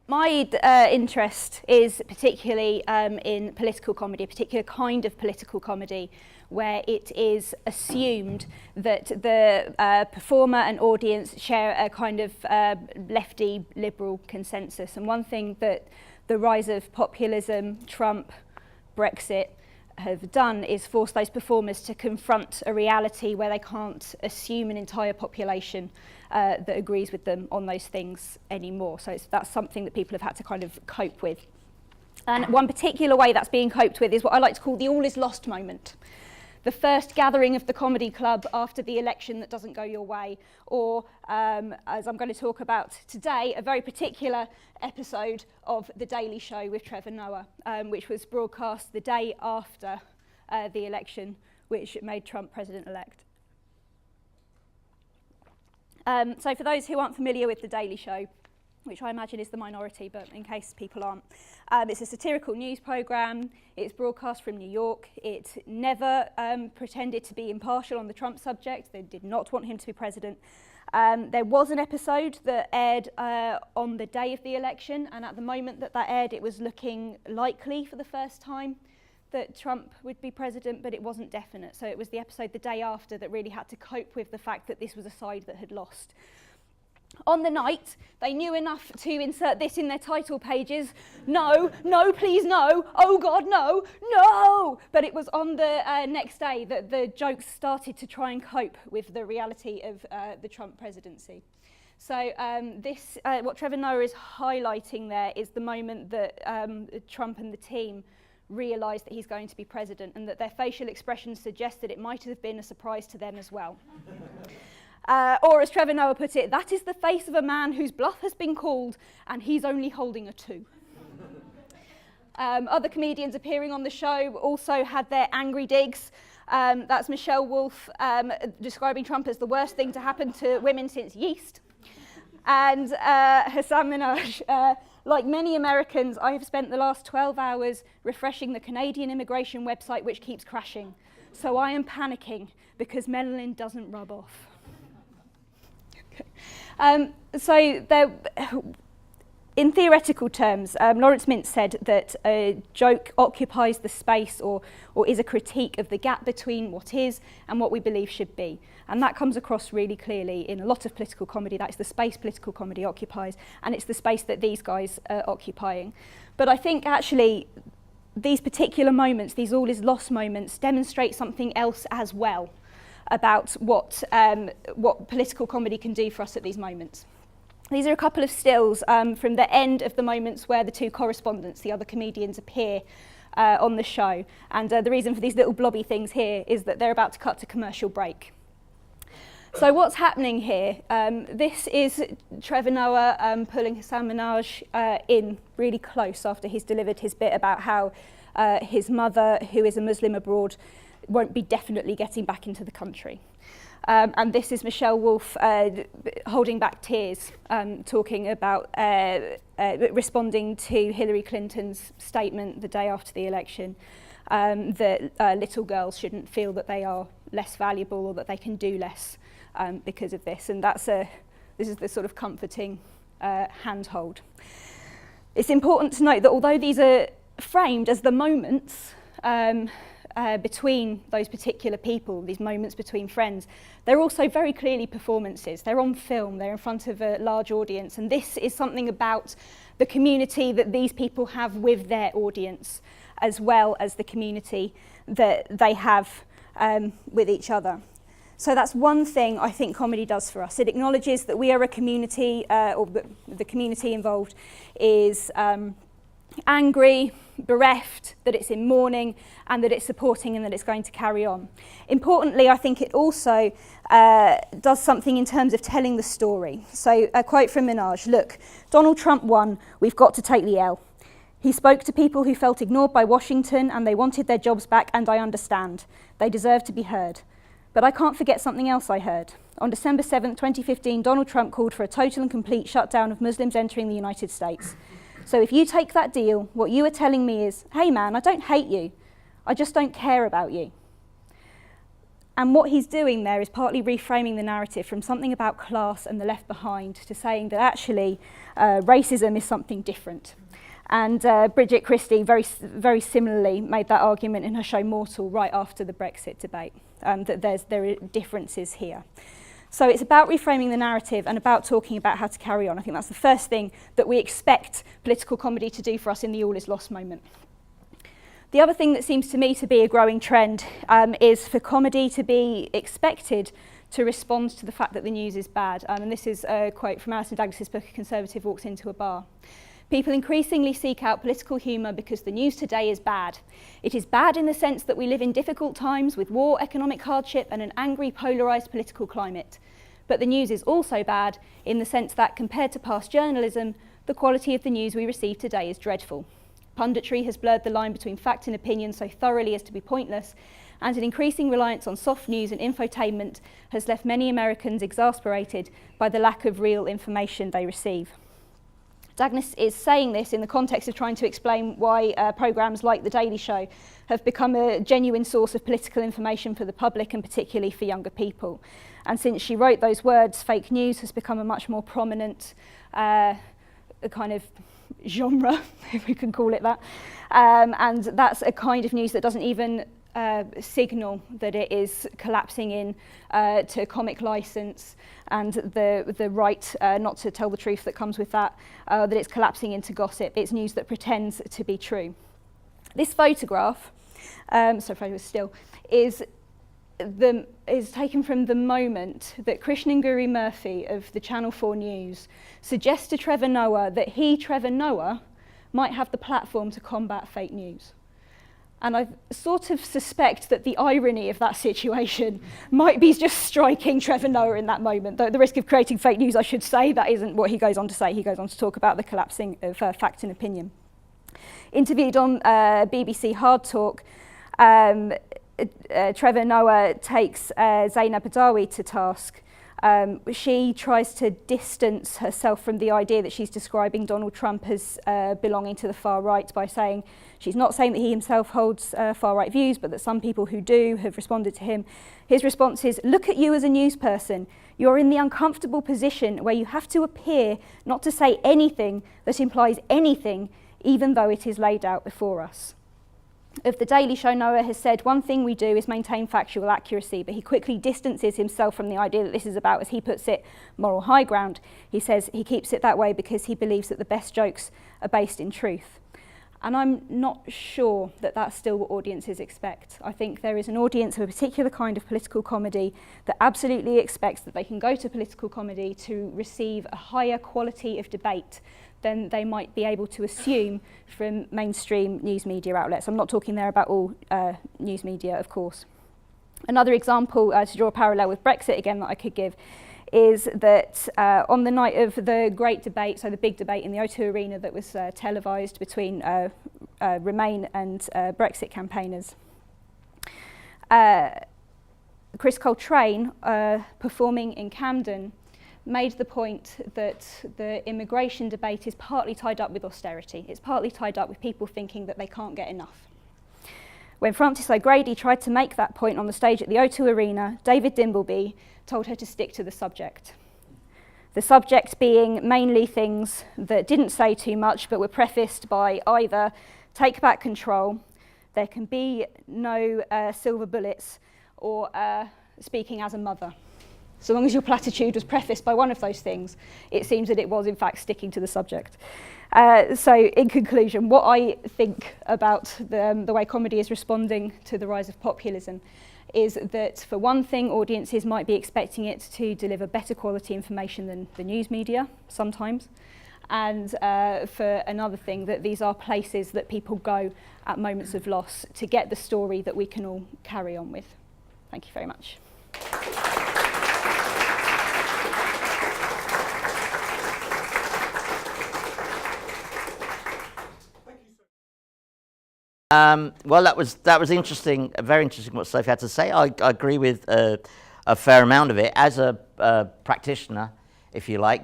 My interest is particularly in political comedy, a particular kind of political comedy where it is assumed that the performer and audience share a kind of lefty liberal consensus. And one thing that the rise of populism, Trump, Brexit have done is force those performers to confront a reality where they can't assume an entire population that agrees with them on those things anymore. So that's something that people have had to kind of cope with. And one particular way that's being coped with is what I like to call the all is lost moment. The first gathering of the comedy club after the election that doesn't go your way, or as I'm going to talk about today, a very particular episode of The Daily Show with Trevor Noah, which was broadcast the day after the election, which made Trump president-elect. So for those who aren't familiar with The Daily Show, which I imagine is the minority, but in case people aren't, it's a satirical news programme. It's broadcast from New York. It never pretended to be impartial on the Trump subject. They did not want him to be president. There was an episode that aired on the day of the election, and at the moment that aired, it was looking likely for the first time that Trump would be president, but it wasn't definite. So it was the episode the day after that really had to cope with the fact that this was a side that had lost. On the night, they knew enough to insert this in their title pages. No, no, please no. Oh God, no, no. But it was on the next day that the jokes started to try and cope with the reality of the Trump presidency. So what Trevor Noah is highlighting there is the moment that Trump and the team realised that he's going to be president, and that their facial expressions suggest that it might have been a surprise to them as well. Or as Trevor Noah put it, that is the face of a man whose bluff has been called and he's only holding a 2. Other comedians appearing on the show also had their angry digs. That's Michelle Wolf describing Trump as the worst thing to happen to women since yeast. And Hassan Minhaj, like many Americans, I have spent the last 12 hours refreshing the Canadian immigration website, which keeps crashing. So I am panicking because melanin doesn't rub off. So there, in theoretical terms, Lawrence Mintz said that a joke occupies the space or is a critique of the gap between what is and what we believe should be. And that comes across really clearly in a lot of political comedy. That's the space political comedy occupies, and it's the space that these guys are occupying. But I think actually these particular moments, these all is lost moments, demonstrate something else as well about what political comedy can do for us at these moments. These are a couple of stills from the end of the moments where the two correspondents, the other comedians, appear on the show. And the reason for these little blobby things here is that they're about to cut to commercial break. So what's happening here? This is Trevor Noah pulling Hassan Minhaj in really close after he's delivered his bit about how his mother, who is a Muslim abroad, won't be definitely getting back into the country. And this is Michelle Wolf holding back tears, talking about responding to Hillary Clinton's statement the day after the election, that little girls shouldn't feel that they are less valuable or that they can do less because of this. And this is the sort of comforting handhold. It's important to note that although these are framed as the moments between those particular people, these moments between friends, they're also very clearly performances. They're on film, they're in front of a large audience, and this is something about the community that these people have with their audience, as well as the community that they have with each other. So that's one thing I think comedy does for us. It acknowledges that we are a community, or the community involved is angry, bereft, that it's in mourning, and that it's supporting and that it's going to carry on. Importantly, I think it also does something in terms of telling the story. So a quote from Minhaj: "Look, Donald Trump won, we've got to take the L. He spoke to people who felt ignored by Washington and they wanted their jobs back, and I understand. They deserve to be heard. But I can't forget something else I heard. On December 7th, 2015, Donald Trump called for a total and complete shutdown of Muslims entering the United States. So if you take that deal, what you are telling me is, hey man, I don't hate you, I just don't care about you." And what he's doing there is partly reframing the narrative from something about class and the left behind to saying that actually racism is something different. And Bridget Christie very similarly made that argument in her show Mortal right after the Brexit debate, that there are differences here. So it's about reframing the narrative and about talking about how to carry on. I think that's the first thing that we expect political comedy to do for us in the all is lost moment. The other thing that seems to me to be a growing trend is for comedy to be expected to respond to the fact that the news is bad. And this is a quote from Alison Douglas's book, A Conservative Walks Into a Bar. People increasingly seek out political humour because the news today is bad. It is bad in the sense that we live in difficult times with war, economic hardship and an angry, polarised political climate. But the news is also bad in the sense that compared to past journalism, the quality of the news we receive today is dreadful. Punditry has blurred the line between fact and opinion so thoroughly as to be pointless, and an increasing reliance on soft news and infotainment has left many Americans exasperated by the lack of real information they receive. Douglas is saying this in the context of trying to explain why programmes like The Daily Show have become a genuine source of political information for the public and particularly for younger people. And since she wrote those words, fake news has become a much more prominent kind of genre, if we can call it that. And that's a kind of news that doesn't even signal that it is collapsing in to comic license and the right not to tell the truth that comes with that, that it's collapsing into gossip. It's news that pretends to be true. This photograph, photo still, is taken from the moment that Krishnan Guri Murphy of the Channel 4 News suggests to Trevor Noah that he, Trevor Noah, might have the platform to combat fake news. And I sort of suspect that the irony of that situation might be just striking Trevor Noah in that moment. Though at the risk of creating fake news, I should say that isn't what he goes on to say. He goes on to talk about the collapsing of fact and opinion. Interviewed on BBC Hard Talk, Trevor Noah takes Zainab Badawi to task. She tries to distance herself from the idea that she's describing Donald Trump as belonging to the far right by saying she's not saying that he himself holds far right views, but that some people who do have responded to him. His response is, look at you as a news person. You're in the uncomfortable position where you have to appear not to say anything that implies anything, even though it is laid out before us. Of The Daily Show, Noah has said, one thing we do is maintain factual accuracy, but he quickly distances himself from the idea that this is about, as he puts it, moral high ground. He says he keeps it that way because he believes that the best jokes are based in truth. And I'm not sure that that's still what audiences expect. I think there is an audience of a particular kind of political comedy that absolutely expects that they can go to political comedy to receive a higher quality of debate than they might be able to assume from mainstream news media outlets. I'm not talking there about all news media, of course. Another example, to draw a parallel with Brexit again that I could give, is that on the night of the great debate, so the big debate in the O2 Arena that was televised between Remain and Brexit campaigners, Chris Coltrane, performing in Camden, made the point that the immigration debate is partly tied up with austerity. It's partly tied up with people thinking that they can't get enough. When Frances O'Grady tried to make that point on the stage at the O2 Arena, David Dimbleby told her to stick to the subject. The subject being mainly things that didn't say too much but were prefaced by either take back control, there can be no silver bullets, or speaking as a mother. So long as your platitude was prefaced by one of those things, it seems that it was in fact sticking to the subject. So in conclusion, what I think about the way comedy is responding to the rise of populism is that for one thing, audiences might be expecting it to deliver better quality information than the news media sometimes. And for another thing, that these are places that people go at moments of loss to get the story that we can all carry on with. Thank you very much. Well, that was interesting, very interesting what Sophie had to say. I agree with a fair amount of it. As a practitioner, if you like,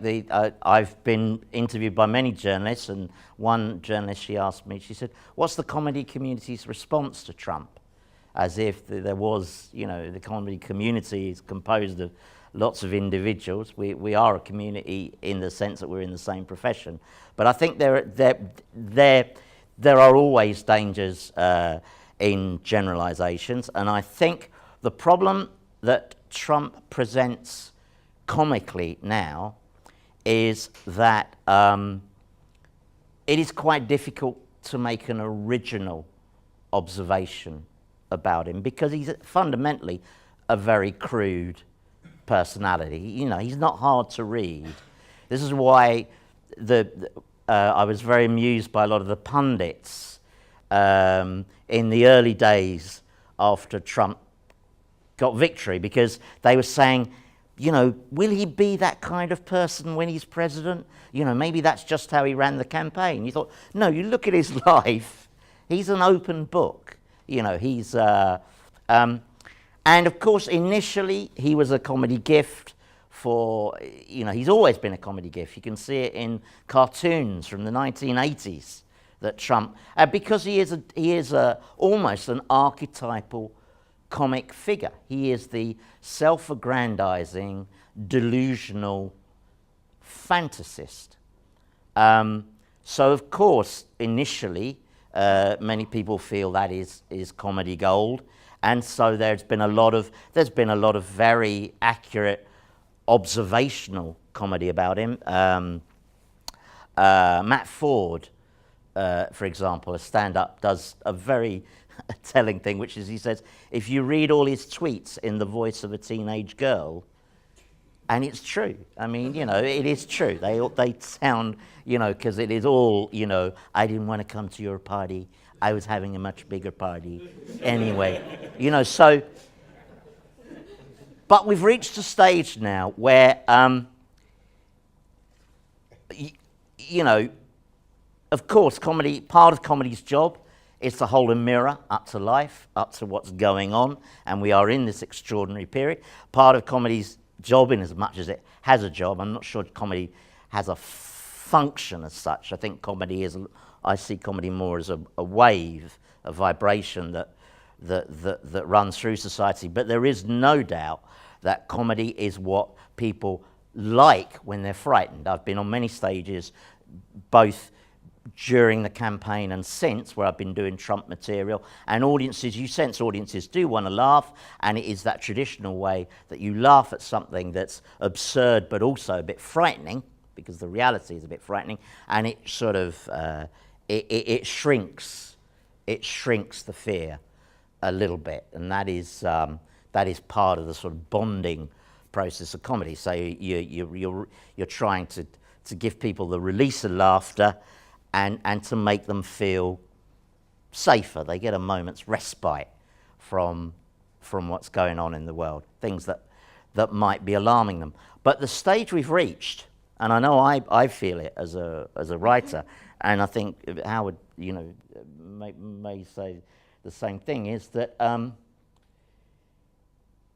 I've been interviewed by many journalists, and one journalist, she asked me, she said, what's the comedy community's response to Trump? as if there was, the comedy community is composed of lots of individuals. We are a community in the sense that we're in the same profession. But I think there are always dangers in generalizations, and I think the problem that Trump presents comically now is that it is quite difficult to make an original observation about him, because he's fundamentally a very crude personality. He's not hard to read. This is why I was very amused by a lot of the pundits in the early days after Trump got victory, because they were saying, will he be that kind of person when he's president? Maybe that's just how he ran the campaign. You thought, no, you look at his life, he's an open book. He's, and of course, initially he was a comedy gift for, he's always been a comedy gift. You can see it in cartoons from the 1980s that Trump, because he is almost an archetypal comic figure. He is the self-aggrandizing, delusional fantasist. So of course, initially, many people feel that is comedy gold, and so there's been a lot of very accurate observational comedy about him. Matt Ford, for example, a stand-up, does a very telling thing, which is he says, if you read all his tweets in the voice of a teenage girl, and it's true. I mean, it is true. They sound, because it is all, I didn't want to come to your party. I was having a much bigger party anyway. So, but we've reached a stage now where, of course, part of comedy's job is to hold a mirror up to life, up to what's going on, and we are in this extraordinary period. Part of comedy's job, in as much as it has a job, I'm not sure comedy has a function as such. I think I see comedy more as a wave, a vibration that runs through society. But there is no doubt that comedy is what people like when they're frightened. I've been on many stages, both during the campaign and since, where I've been doing Trump material, and you sense audiences do want to laugh, and it is that traditional way that you laugh at something that's absurd but also a bit frightening, because the reality is a bit frightening, and it sort of it shrinks the fear a little bit, and that is part of the sort of bonding process of comedy. So you're trying to give people the release of laughter, and to make them feel safer. They get a moment's respite from what's going on in the world, things that might be alarming them. But the stage we've reached, and I know I feel it as a writer, and I think Howard, may say the same thing, is that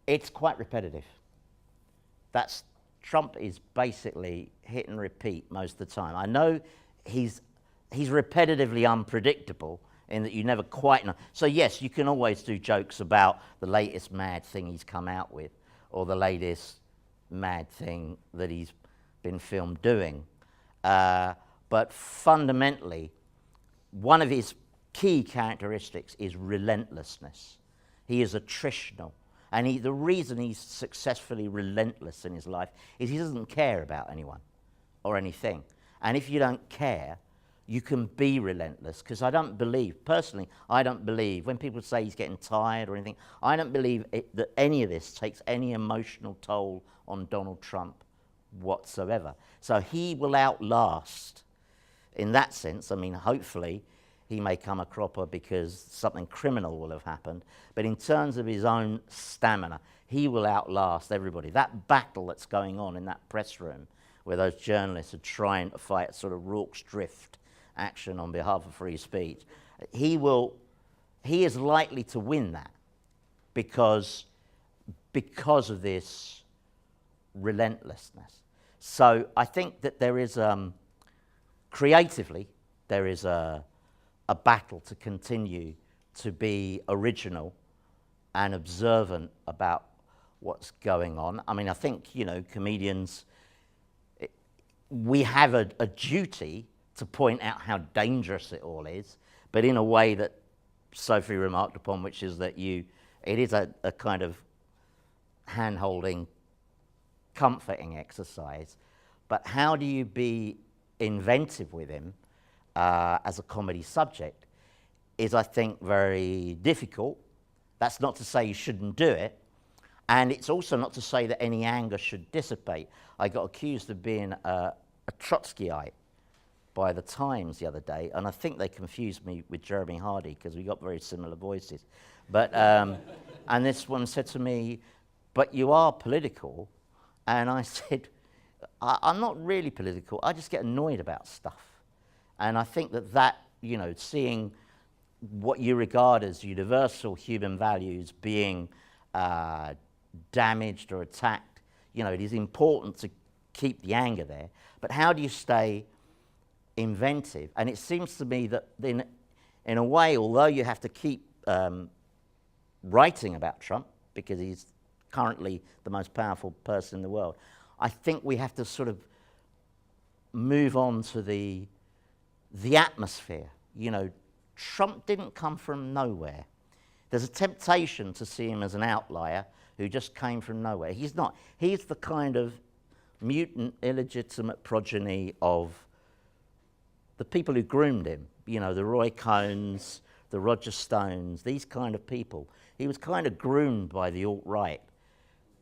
it's quite repetitive. Trump is basically hit and repeat most of the time. I know he's repetitively unpredictable in that you never quite know. So yes, you can always do jokes about the latest mad thing he's come out with, or the latest mad thing that he's been filmed doing. But fundamentally, one of his key characteristics is relentlessness. He is attritional. And the reason he's successfully relentless in his life is he doesn't care about anyone or anything. And if you don't care, you can be relentless, because I don't believe, when people say he's getting tired or anything, I don't believe that any of this takes any emotional toll on Donald Trump whatsoever. So he will outlast, in that sense. I mean, hopefully he may come a cropper because something criminal will have happened, but in terms of his own stamina, he will outlast everybody. That battle that's going on in that press room, where those journalists are trying to fight sort of Rorke's drift action on behalf of free speech, he is likely to win that because of this relentlessness. So I think that there is, creatively, there is a battle to continue to be original and observant about what's going on. I mean, I think, you know, comedians, we have a duty to point out how dangerous it all is, but in a way that Sophie remarked upon, which is that it is a kind of hand-holding, comforting exercise. But how do you be inventive with him as a comedy subject is, I think, very difficult. That's not to say you shouldn't do it, and it's also not to say that any anger should dissipate. I got accused of being a Trotskyite by the Times the other day, and I think they confused me with Jeremy Hardy because we got very similar voices. But and this one said to me, "But you are political," and I said, I'm not really political. I just get annoyed about stuff, and I think that you know, seeing what you regard as universal human values being damaged or attacked, you know, it is important to keep the anger there. But how do you stay inventive? And it seems to me that in a way, although you have to keep writing about Trump because he's currently the most powerful person in the world, I think we have to sort of move on to the atmosphere. You know, Trump didn't come from nowhere. There's a temptation to see him as an outlier who just came from nowhere. He's not. He's the kind of mutant, illegitimate progeny of the people who groomed him. You know, the Roy Cohns, the Roger Stones, these kind of people. He was kind of groomed by the alt-right,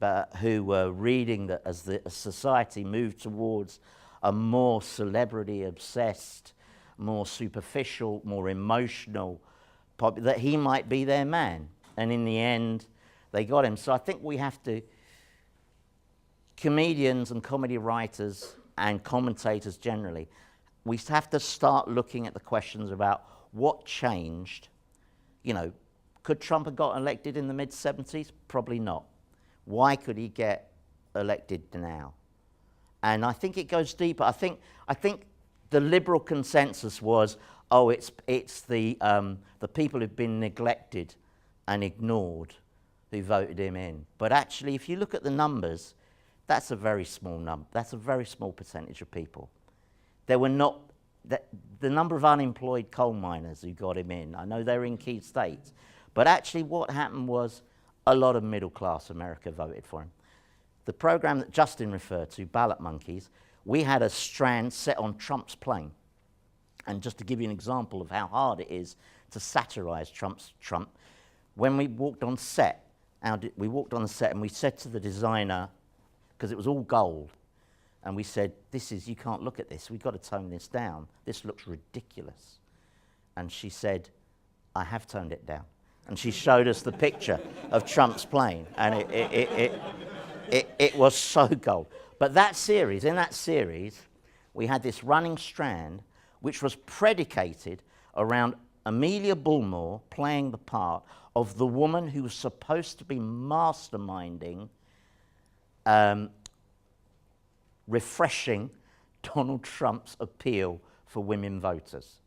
but who were reading that as the society moved towards a more celebrity-obsessed, more superficial, more emotional, that he might be their man. And in the end, they got him. So I think we have to, comedians and comedy writers and commentators generally, we have to start looking at the questions about what changed. You know, could Trump have got elected in the mid-70s? Probably not. Why could he get elected now? And I think it goes deeper. I think the liberal consensus was, oh, it's the people who've been neglected and ignored who voted him in. But actually, if you look at the numbers, that's a very small number. That's a very small percentage of people. There were not the number of unemployed coal miners who got him in. I know they're in key states, but actually, what happened was a lot of middle-class America voted for him. The program that Justin referred to, Ballot Monkeys, we had a strand set on Trump's plane. And just to give you an example of how hard it is to satirize Trump, when we walked on set, we walked on the set and we said to the designer, because it was all gold, and we said, you can't look at this, we've got to tone this down. This looks ridiculous. And she said, I have toned it down. And she showed us the picture of Trump's plane, and it was so gold. But in that series, we had this running strand which was predicated around Amelia Bullmore playing the part of the woman who was supposed to be masterminding refreshing Donald Trump's appeal for women voters.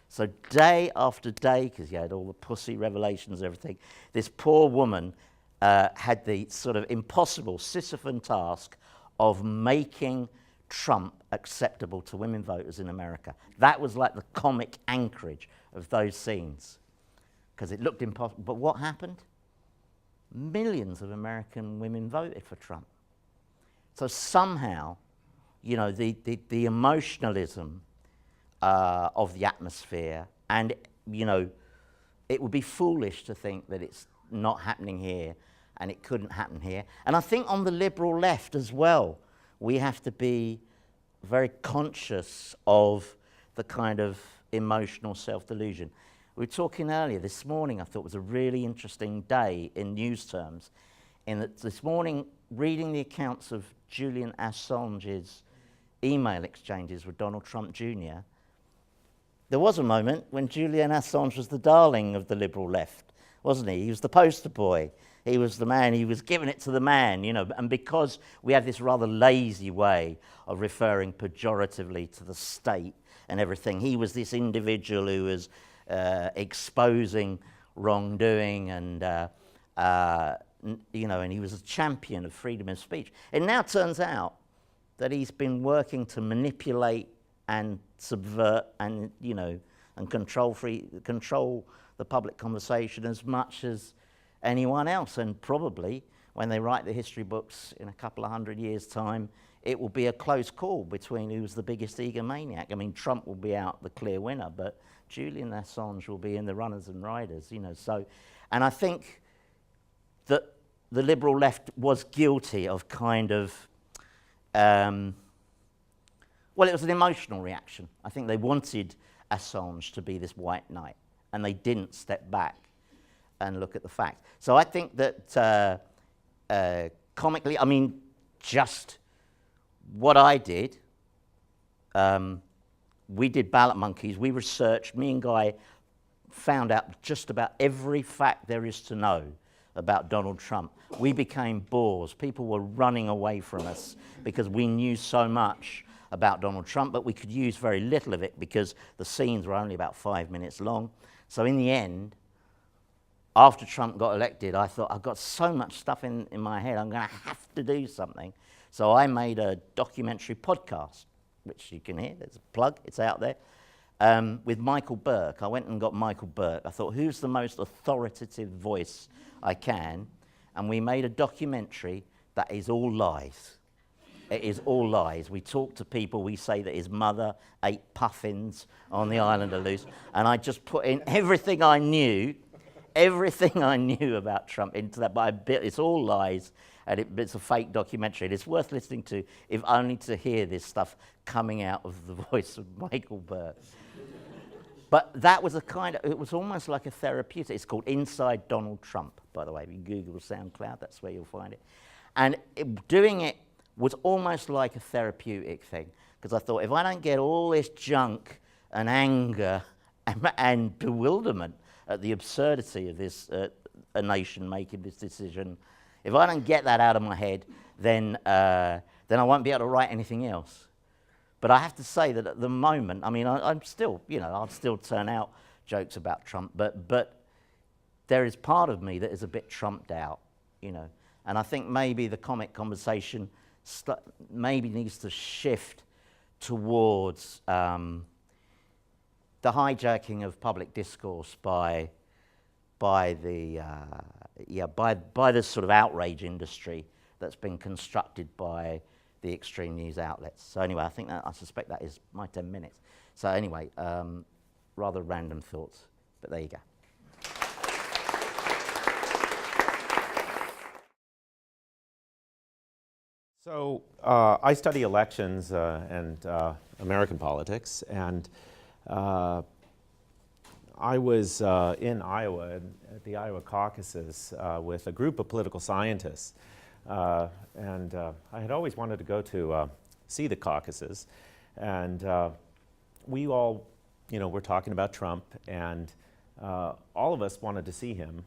So day after day, because you had all the pussy revelations and everything, this poor woman had the sort of impossible Sisyphean task of making Trump acceptable to women voters in America. That was like the comic anchorage of those scenes, because it looked impossible. But what happened? Millions of American women voted for Trump. So somehow, you know, the emotionalism of the atmosphere, and, you know, it would be foolish to think that it's not happening here and it couldn't happen here. And I think on the liberal left as well, we have to be very conscious of the kind of emotional self-delusion. We were talking earlier, this morning I thought was a really interesting day in news terms, in that this morning, reading the accounts of Julian Assange's email exchanges with Donald Trump Jr., there was a moment when Julian Assange was the darling of the liberal left, wasn't he? He was the poster boy. He was the man, he was giving it to the man, you know, and because we have this rather lazy way of referring pejoratively to the state and everything, he was this individual who was exposing wrongdoing and and he was a champion of freedom of speech. It now turns out that he's been working to manipulate and subvert and control the public conversation as much as anyone else. And probably when they write the history books in a couple of 100 years' time, it will be a close call between who's the biggest egomaniac. I mean, Trump will be out the clear winner, but Julian Assange will be in the runners and riders. So, and I think that the liberal left was guilty of kind of, it was an emotional reaction. I think they wanted Assange to be this white knight, and they didn't step back and look at the facts. So I think that comically, I mean, just what I did, we did ballot monkeys, we researched, me and Guy found out just about every fact there is to know about Donald Trump. We became bores. People were running away from us because we knew so much about Donald Trump, but we could use very little of it because the scenes were only about 5 minutes long. So in the end, after Trump got elected, I thought, I've got so much stuff in my head, I'm going to have to do something. So I made a documentary podcast, which you can hear, there's a plug, it's out there, with Michael Burke. I went and got Michael Burke. I thought, who's the most authoritative voice I can? And we made a documentary that is all lies. It is all lies. We talk to people, we say that his mother ate puffins on the island of Luce, and I just put in everything I knew about Trump into that, but it's all lies, and it's a fake documentary. And it's worth listening to, if only to hear this stuff coming out of the voice of Michael Burke. But that was it was almost like a therapeutic. It's called Inside Donald Trump, by the way. If you Google SoundCloud, that's where you'll find it. And doing it was almost like a therapeutic thing, because I thought, if I don't get all this junk and anger and bewilderment at the absurdity of this, a nation making this decision, if I don't get that out of my head, then I won't be able to write anything else. But I have to say that at the moment, I mean, I'm still, I'll still turn out jokes about Trump, but there is part of me that is a bit Trumped out, and I think maybe the comic conversation maybe needs to shift towards the hijacking of public discourse by the sort of outrage industry that's been constructed by the extreme news outlets. So anyway, I suspect that is my 10 minutes. So anyway, rather random thoughts, but there you go. So I study elections and American politics, and I was in Iowa at the Iowa caucuses with a group of political scientists, and I had always wanted to go to see the caucuses, and we all, were talking about Trump, and all of us wanted to see him.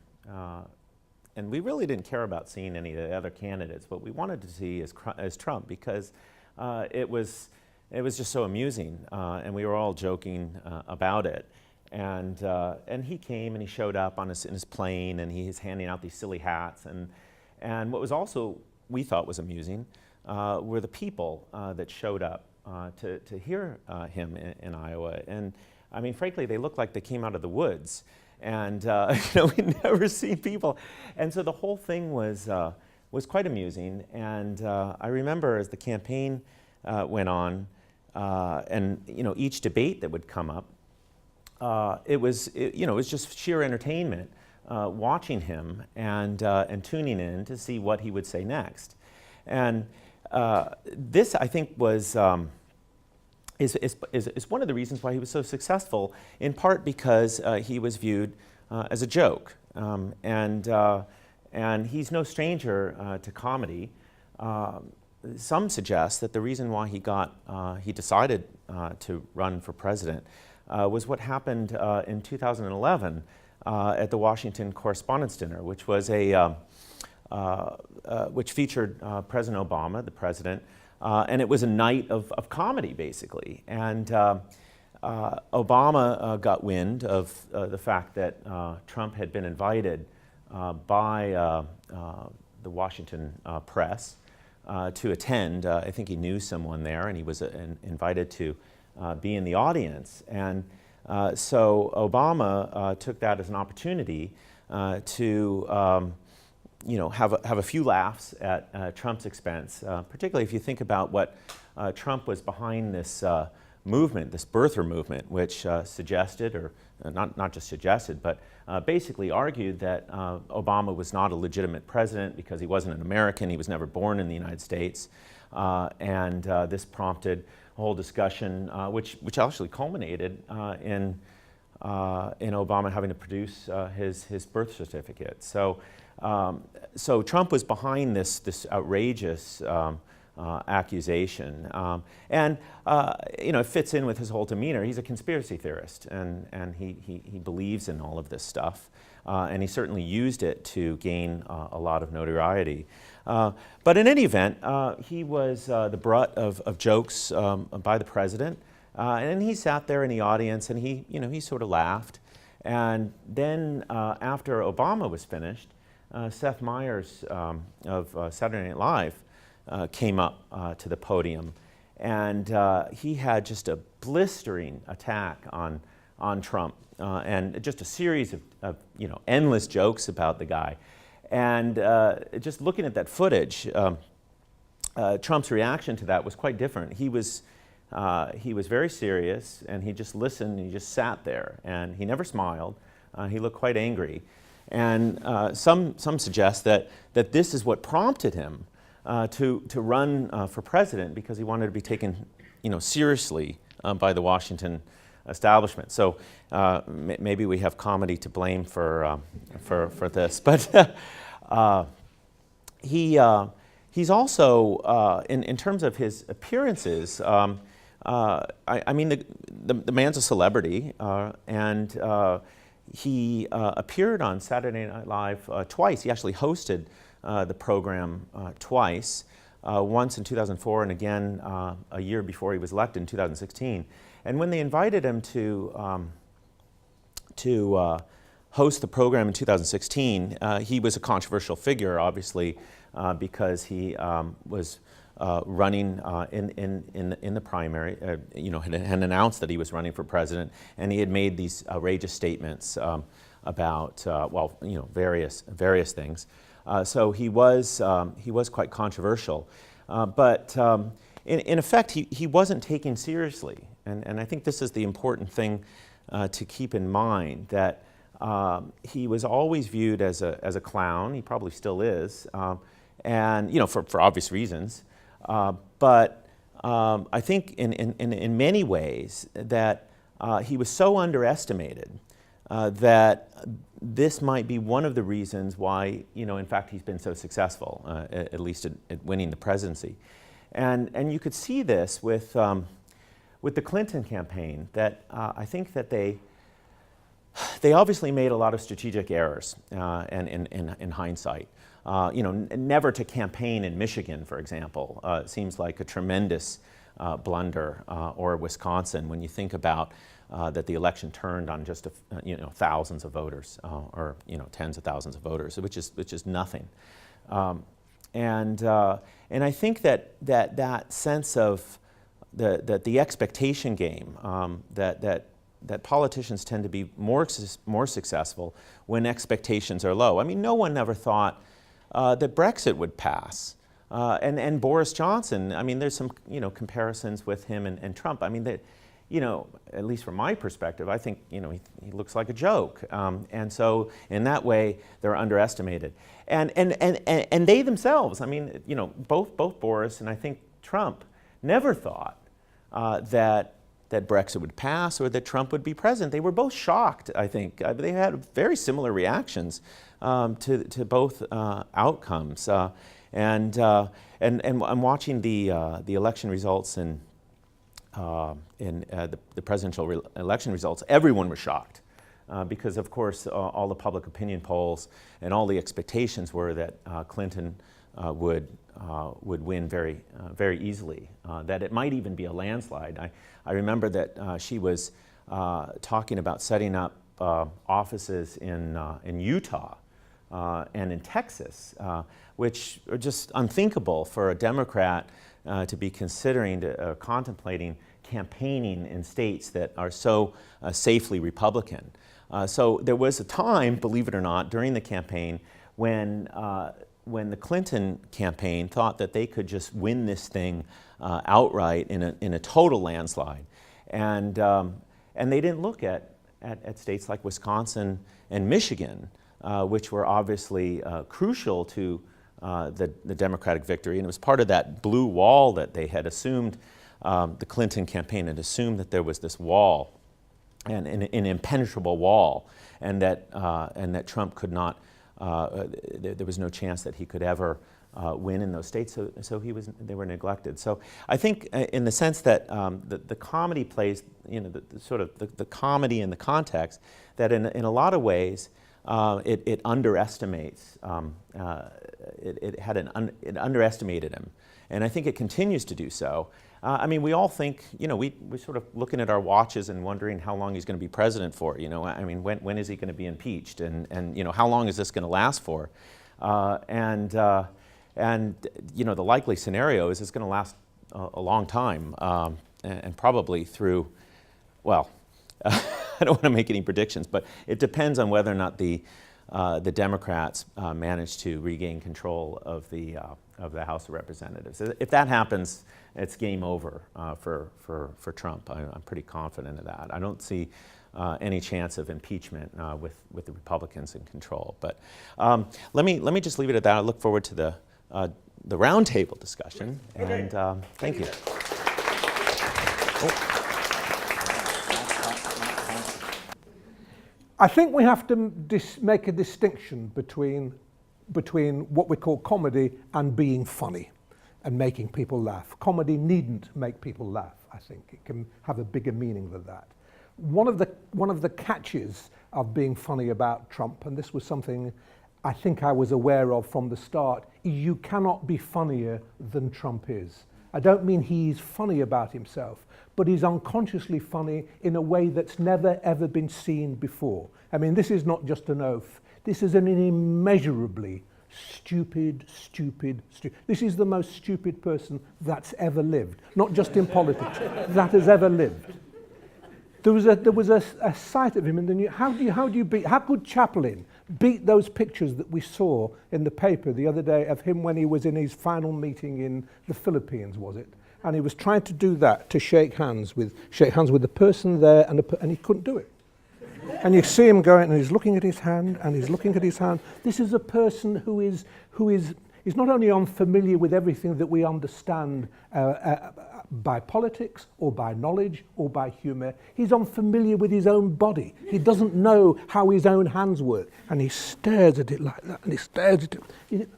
And we really didn't care about seeing any of the other candidates. What we wanted to see is Trump, because it was just so amusing, and we were all joking about it. And he came and he showed up in his plane, and he's handing out these silly hats. And what was also we thought was amusing were the people that showed up to hear him in Iowa. And I mean, frankly, they looked like they came out of the woods. And we'd never seen people, and so the whole thing was quite amusing. And I remember as the campaign went on, and each debate that would come up, it was just sheer entertainment watching him and tuning in to see what he would say next. And this, I think, was. Is one of the reasons why he was so successful, in part because he was viewed as a joke. And he's no stranger to comedy. Some suggest that the reason why he decided to run for president was what happened in 2011 at the Washington Correspondents' Dinner, which was which featured President Obama, the president. And it was a night of comedy, basically. And Obama got wind of the fact that Trump had been invited by the Washington press to attend. I think he knew someone there, and he was invited to be in the audience. And so Obama took that as an opportunity to have a few laughs at Trump's expense, particularly if you think about what Trump was behind this movement, this birther movement, which suggested, or not just suggested, but basically argued that Obama was not a legitimate president because he wasn't an American, he was never born in the United States, and this prompted a whole discussion, which actually culminated in Obama having to produce his birth certificate. So Trump was behind this outrageous accusation, and it fits in with his whole demeanor. He's a conspiracy theorist, and he believes in all of this stuff, and he certainly used it to gain a lot of notoriety. But in any event, he was the butt of jokes by the president, and he sat there in the audience, and he sort of laughed. And then after Obama was finished, Seth Meyers of Saturday Night Live came up to the podium, and he had just a blistering attack on Trump, and just a series of endless jokes about the guy. And just looking at that footage, Trump's reaction to that was quite different. He was very serious, and he just listened, and he just sat there, and he never smiled. He looked quite angry. And some suggest that this is what prompted him to run for president, because he wanted to be taken seriously by the Washington establishment. So maybe we have comedy to blame for this. But he's also, in terms of his appearances, I mean, the man's a celebrity, and he appeared on Saturday Night Live twice. He actually hosted the program twice, once in 2004 and again a year before he was elected in 2016. And when they invited him to host the program in 2016, he was a controversial figure, obviously, because he was running in the primary, had announced that he was running for president, and he had made these outrageous statements about various things. So he was quite controversial, but in effect he wasn't taken seriously, and I think this is the important thing to keep in mind, that he was always viewed as a clown. He probably still is, and for obvious reasons. But I think in many ways that he was so underestimated that this might be one of the reasons why, in fact, he's been so successful, at least at winning the presidency. And you could see this with the Clinton campaign, that I think that they obviously made a lot of strategic errors, and in hindsight. Never to campaign in Michigan, for example, seems like a tremendous blunder, or Wisconsin, when you think about that the election turned on just thousands of voters, or tens of thousands of voters, which is nothing. And I think that sense of the expectation game, that politicians tend to be more successful when expectations are low. I mean, no one ever thought that Brexit would pass. And Boris Johnson, I mean, there's some comparisons with him and Trump. I mean, that, at least from my perspective, I think he looks like a joke. And so in that way, they're underestimated. And they themselves, I mean, both Boris and I think Trump never thought that Brexit would pass or that Trump would be president. They were both shocked, I think. They had very similar reactions to both outcomes. And I'm watching the election results and the presidential election results. Everyone was shocked because, of course, all the public opinion polls and all the expectations were that Clinton would win very easily. That it might even be a landslide. I remember that she was talking about setting up offices in Utah and in Texas, which are just unthinkable for a Democrat to be considering, contemplating campaigning in states that are so safely Republican. So there was a time, believe it or not, during the campaign when the Clinton campaign thought that they could just win this thing outright in a total landslide, and they didn't look at states like Wisconsin and Michigan, which were obviously crucial to the Democratic victory, and it was part of that blue wall that they had assumed. The Clinton campaign had assumed that there was this wall, an impenetrable wall, and that Trump could not. There was no chance that he could ever win in those states. So they were neglected. So I think, in the sense that the comedy plays, the comedy in the context, that in a lot of ways it underestimates. It underestimated him, and I think it continues to do so. I mean, we all think, we're sort of looking at our watches and wondering how long he's going to be president for. I mean, when is he going to be impeached, and how long is this going to last for? And the likely scenario is it's going to last a long time, and probably through, well, I don't want to make any predictions, but it depends on whether or not the Democrats manage to regain control of the House of Representatives. If that happens, it's game over for Trump. I'm pretty confident of that. I don't see any chance of impeachment with the Republicans in control. But let me just leave it at that. I look forward to the roundtable discussion. And thank you. I think we have to make a distinction between what we call comedy and being funny and making people laugh. Comedy needn't make people laugh, I think. It can have a bigger meaning than that. One of the catches of being funny about Trump, and this was something I think I was aware of from the start, you cannot be funnier than Trump is. I don't mean he's funny about himself, but he's unconsciously funny in a way that's never ever been seen before. I mean, this is not just an oath. This is an immeasurably stupid. This is the most stupid person that's ever lived, not just in politics, that has ever lived. There was a sight of him in the news. How could Chaplin beat those pictures that we saw in the paper the other day of him when he was in his final meeting in the Philippines, was it? And he was trying to do that, to shake hands with the person there, and he couldn't do it. And you see him going, and he's looking at his hand, and he's looking at his hand. This is a person who is not only unfamiliar with everything that we understand by politics or by knowledge or by humour, he's unfamiliar with his own body. He doesn't know how his own hands work, and he stares at it like that, and he stares at it.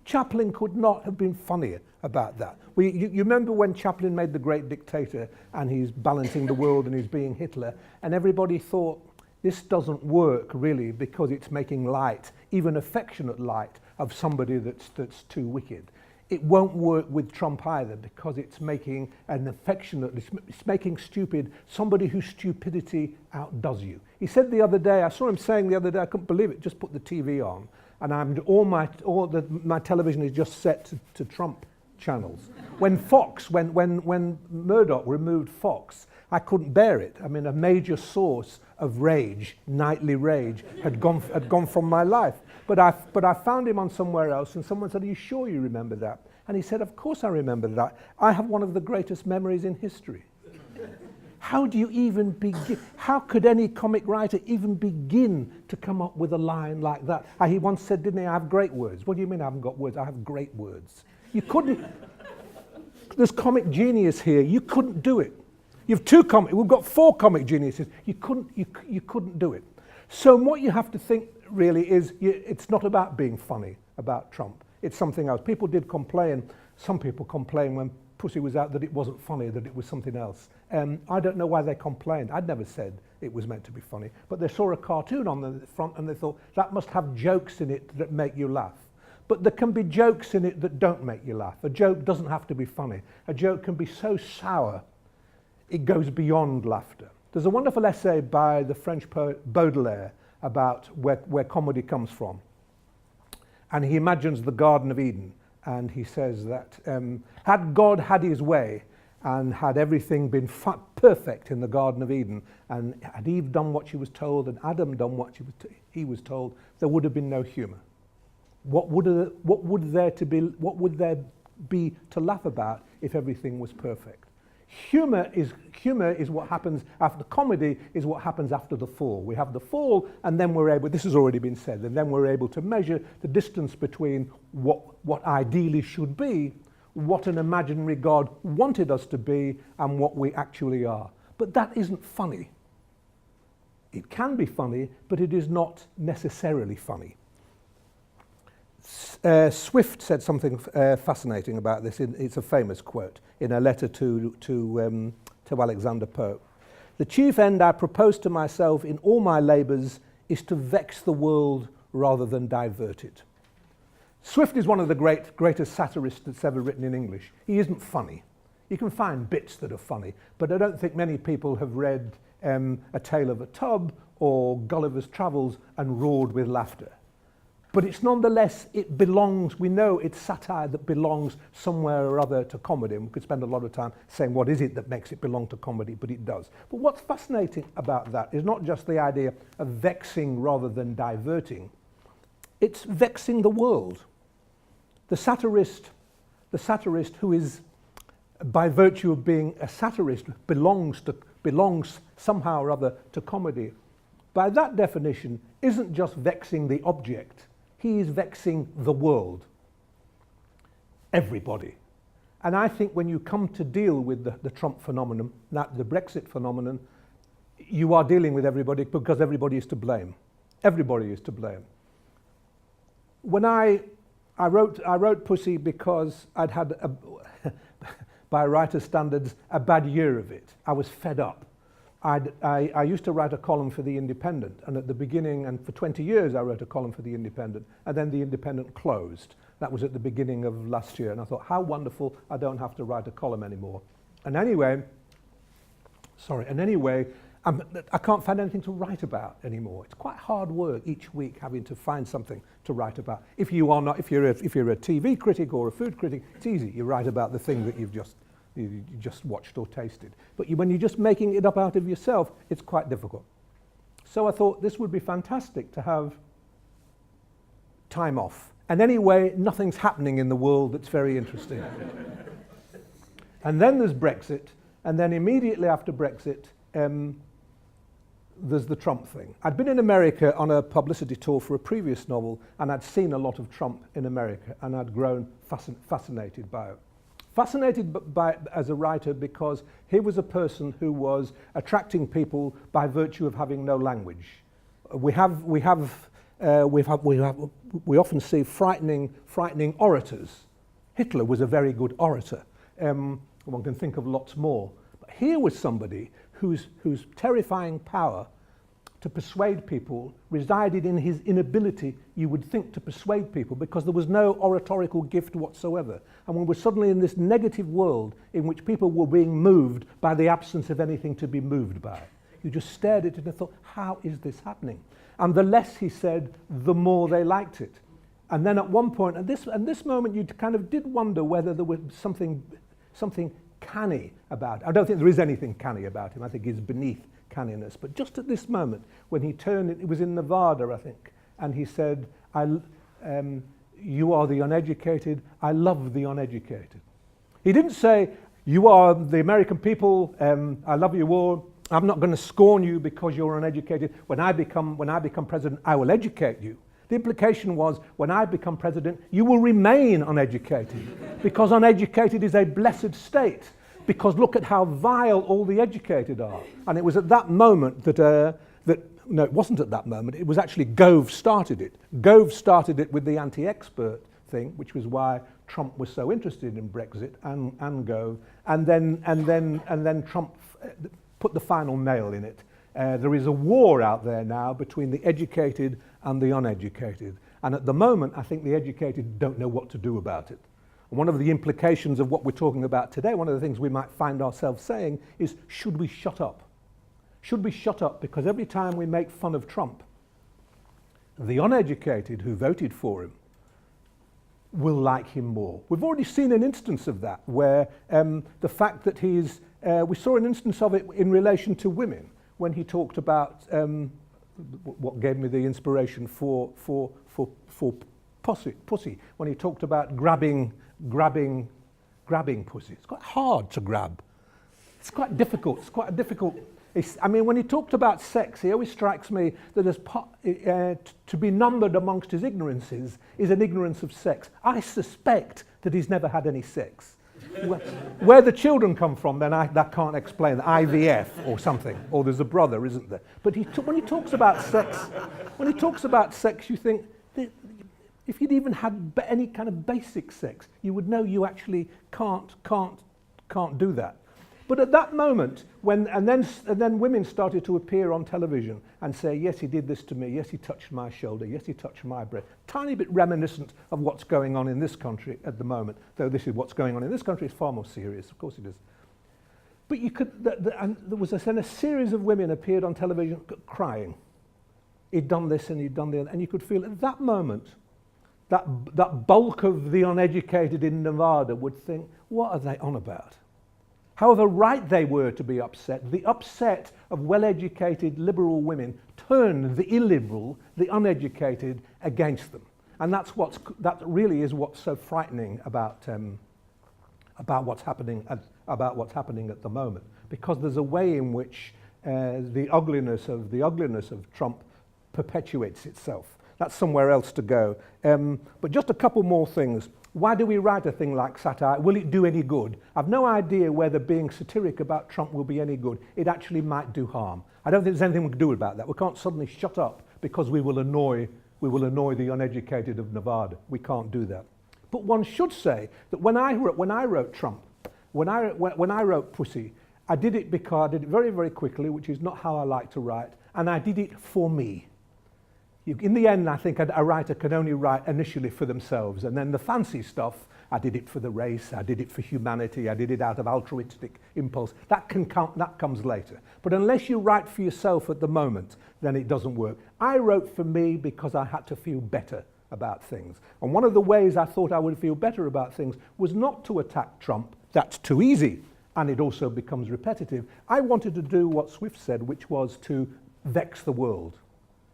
Chaplin could not have been funnier about that. You remember when Chaplin made The Great Dictator, and he's balancing the world and he's being Hitler, and everybody thought, this doesn't work really because it's making light, even affectionate light, of somebody that's too wicked. It won't work with Trump either because it's making it's making stupid somebody whose stupidity outdoes you. He said the other day, I saw him saying the other day, I couldn't believe it, just put the TV on, and my television is just set to Trump channels. When Murdoch removed Fox, I couldn't bear it. I mean, a major source of rage, nightly rage, had gone from my life. But I found him on somewhere else, and someone said, "Are you sure you remember that?" And he said, "Of course I remember that. I have one of the greatest memories in history." How do you even begin? How could any comic writer even begin to come up with a line like that? He once said, didn't he, "I have great words." What do you mean I haven't got words? I have great words. You couldn't. There's comic genius here. You couldn't do it. We've got 4 comic geniuses. You couldn't do it. So what you have to think really is, it's not about being funny about Trump. It's something else. People did complain. Some people complained when Pussy was out that it wasn't funny, that it was something else. I don't know why they complained. I'd never said it was meant to be funny. But they saw a cartoon on the front and they thought, that must have jokes in it that make you laugh. But there can be jokes in it that don't make you laugh. A joke doesn't have to be funny. A joke can be so sour, it goes beyond laughter. There's a wonderful essay by the French poet Baudelaire about where comedy comes from. And he imagines the Garden of Eden, and he says that had God had his way and had everything been perfect in the Garden of Eden, and had Eve done what she was told and Adam done what he was told, there would have been no humour. What would there be to laugh about if everything was perfect? Humour is what happens after comedy, is what happens after the fall. We have the fall, and then we're able, this has already been said, and then we're able to measure the distance between what ideally should be, what an imaginary God wanted us to be, and what we actually are. But that isn't funny. It can be funny, but it is not necessarily funny. Swift said something fascinating about this. It's a famous quote in a letter to Alexander Pope. "The chief end I propose to myself in all my labours is to vex the world rather than divert it." Swift is one of the greatest satirists that's ever written in English. He isn't funny. You can find bits that are funny, but I don't think many people have read A Tale of a Tub or Gulliver's Travels and roared with laughter. But it's nonetheless, it belongs, we know it's satire that belongs somewhere or other to comedy, and we could spend a lot of time saying what is it that makes it belong to comedy, but it does. But what's fascinating about that is not just the idea of vexing rather than diverting, it's vexing the world. The satirist who is, by virtue of being a satirist, belongs somehow or other to comedy, by that definition, isn't just vexing the object. He is vexing the world, everybody. And I think when you come to deal with the Trump phenomenon, the Brexit phenomenon, you are dealing with everybody because everybody is to blame. Everybody is to blame. When I wrote Pussy because I'd had, by writer standards, a bad year of it. I was fed up. I used to write a column for The Independent, and at the beginning, and for 20 years I wrote a column for The Independent, and then The Independent closed. That was at the beginning of last year, and I thought, how wonderful, I don't have to write a column anymore. And anyway, I can't find anything to write about anymore. It's quite hard work each week having to find something to write about. If you're a TV critic or a food critic, it's easy. You write about the thing that you just watched or tasted. But when you're just making it up out of yourself, it's quite difficult. So I thought this would be fantastic to have time off. And anyway, nothing's happening in the world that's very interesting. And then there's Brexit, and then immediately after Brexit, there's the Trump thing. I'd been in America on a publicity tour for a previous novel, and I'd seen a lot of Trump in America, and I'd grown fascinated by it. Fascinated as a writer because he was a person who was attracting people by virtue of having no language. We often see frightening orators. Hitler was a very good orator. One can think of lots more. But here was somebody whose terrifying power to persuade people resided in his inability, you would think, to persuade people, because there was no oratorical gift whatsoever. And we were suddenly in this negative world in which people were being moved by the absence of anything to be moved by. You just stared at it and thought, how is this happening? And the less he said, the more they liked it. And then at one point, at this moment, you kind of did wonder whether there was something canny about it. I don't think there is anything canny about him. I think he's beneath canniness. But just at this moment, when he turned, it was in Nevada, I think, and he said, you are the uneducated, I love the uneducated. He didn't say, you are the American people, I love you all, I'm not going to scorn you because you're uneducated. When I become president, I will educate you. The implication was, when I become president, you will remain uneducated, because uneducated is a blessed state. Because look at how vile all the educated are. And it was at that moment no, it wasn't at that moment, it was actually Gove started it. Gove started it with the anti-expert thing, which was why Trump was so interested in Brexit and Gove. And then Trump put the final nail in it. There is a war out there now between the educated and the uneducated. And at the moment, I think the educated don't know what to do about it. And one of the implications of what we're talking about today, one of the things we might find ourselves saying is, should we shut up? Should we shut up? Because every time we make fun of Trump, the uneducated who voted for him will like him more. We've already seen an instance of that, where the fact that he's, we saw an instance of it in relation to women, when he talked about what gave me the inspiration for pussy, when he talked about grabbing pussy. It's quite hard to grab. It's quite difficult. It's quite a difficult. I mean, when he talked about sex, he always strikes me that as to be numbered amongst his ignorances is an ignorance of sex. I suspect that he's never had any sex. Where the children come from, then that can't explain. IVF or something, or there's a brother, isn't there? But when he talks about sex, you think that if you'd even had any kind of basic sex, you would know you actually can't do that. But at that moment, and then women started to appear on television and say, yes, he did this to me, yes, he touched my shoulder, yes, he touched my breast. Tiny bit reminiscent of what's going on in this country at the moment, though this is what's going on in this country is far more serious, of course it is. But you could, and there was a series of women appeared on television crying. He'd done this and he'd done the other, and you could feel at that moment, that bulk of the uneducated in Nevada would think, what are they on about? However right they were to be upset, the upset of well-educated liberal women turned the illiberal, the uneducated, against them. And that really is what's so frightening about what's happening at the moment. Because there's a way in which the ugliness of Trump perpetuates itself. That's somewhere else to go. But just a couple more things. Why do we write a thing like satire? Will it do any good? I've no idea whether being satiric about Trump will be any good. It actually might do harm. I don't think there's anything we can do about that. We can't suddenly shut up because we will annoy the uneducated of Nevada. We can't do that. But one should say that when I wrote Trump, when I wrote Pussy, I did it because I did it very, very quickly, which is not how I like to write, and I did it for me. In the end, I think a writer can only write initially for themselves, and then the fancy stuff, I did it for the race, I did it for humanity, I did it out of altruistic impulse. That comes later. But unless you write for yourself at the moment, then it doesn't work. I wrote for me because I had to feel better about things. And one of the ways I thought I would feel better about things was not to attack Trump. That's too easy, and it also becomes repetitive. I wanted to do what Swift said, which was to vex the world,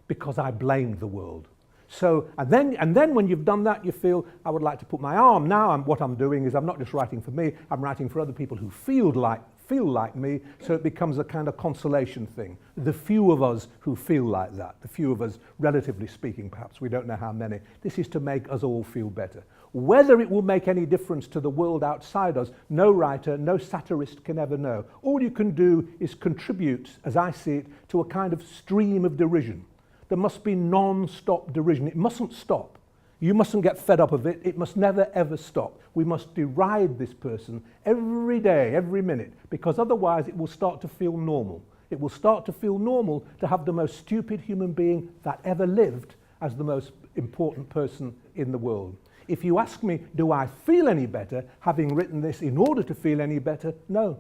because I blamed the world. So, and then when you've done that, you feel, I would like to put my arm. Now what I'm doing is I'm not just writing for me, I'm writing for other people who feel like me, so it becomes a kind of consolation thing. The few of us who feel like that, the few of us, relatively speaking perhaps, we don't know how many, this is to make us all feel better. Whether it will make any difference to the world outside us, no writer, no satirist can ever know. All you can do is contribute, as I see it, to a kind of stream of derision. There must be non-stop derision. It mustn't stop. You mustn't get fed up of it. It must never, ever stop. We must deride this person every day, every minute, because otherwise it will start to feel normal. It will start to feel normal to have the most stupid human being that ever lived as the most important person in the world. If you ask me, do I feel any better having written this in order to feel any better? No.